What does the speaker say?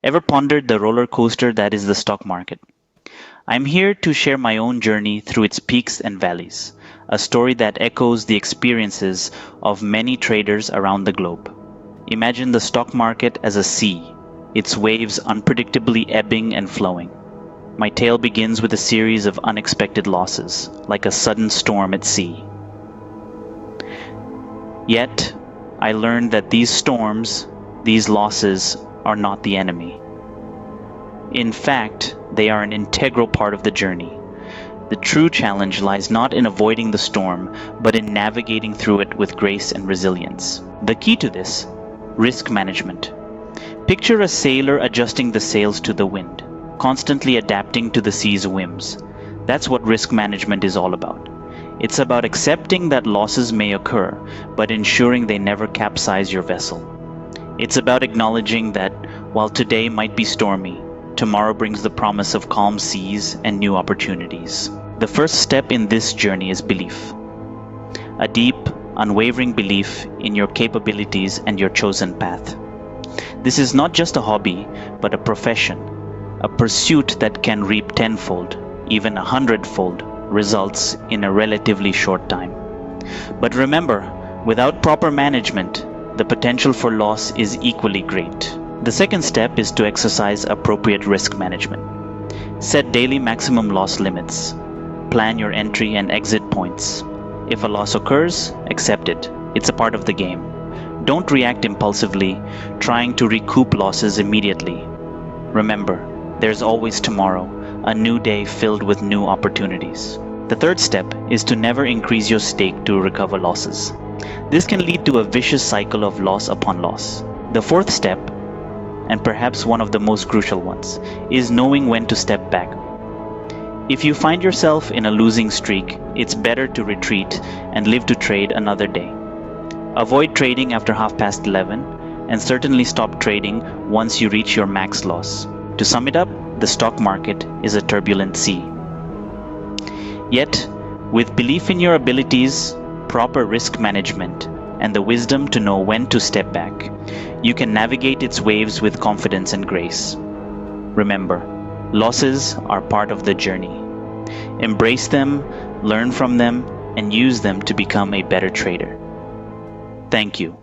Ever pondered the roller coaster that is the stock market? I'm here to share my own journey through its peaks and valleys, a story that echoes the experiences of many traders around the globe. Imagine the stock market as a sea, its waves unpredictably ebbing and flowing. My tale begins with a series of unexpected losses, like a sudden storm at sea. Yet, I learned that these storms, these losses, are not the enemy. In fact, they are an integral part of the journey. The true challenge lies not in avoiding the storm, but in navigating through it with grace and resilience. The key to this: risk management. Picture a sailor adjusting the sails to the wind, constantly adapting to the sea's whims. That's what risk management is all about. It's about accepting that losses may occur, but ensuring they never capsize your vessel. It's about acknowledging that while today might be stormy, tomorrow brings the promise of calm seas and new opportunities. The first step in this journey is belief. A deep, unwavering belief in your capabilities and your chosen path. This is not just a hobby, but a profession, a pursuit that can reap tenfold, even 100-fold, results in a relatively short time. But remember, without proper management, the potential for loss is equally great. The second step is to exercise appropriate risk management. Set daily maximum loss limits. Plan your entry and exit points. If a loss occurs, accept it. It's a part of the game. Don't react impulsively, trying to recoup losses immediately. Remember, there's always tomorrow, a new day filled with new opportunities. The third step is to never increase your stake to recover losses. This can lead to a vicious cycle of loss upon loss. The fourth step, and perhaps one of the most crucial ones, is knowing when to step back. If you find yourself in a losing streak, it's better to retreat and live to trade another day. Avoid trading after 11:30, and certainly stop trading once you reach your max loss. To sum it up, the stock market is a turbulent sea. Yet, with belief in your abilities, proper risk management, and the wisdom to know when to step back, you can navigate its waves with confidence and grace. Remember, losses are part of the journey. Embrace them, learn from them, and use them to become a better trader. Thank you.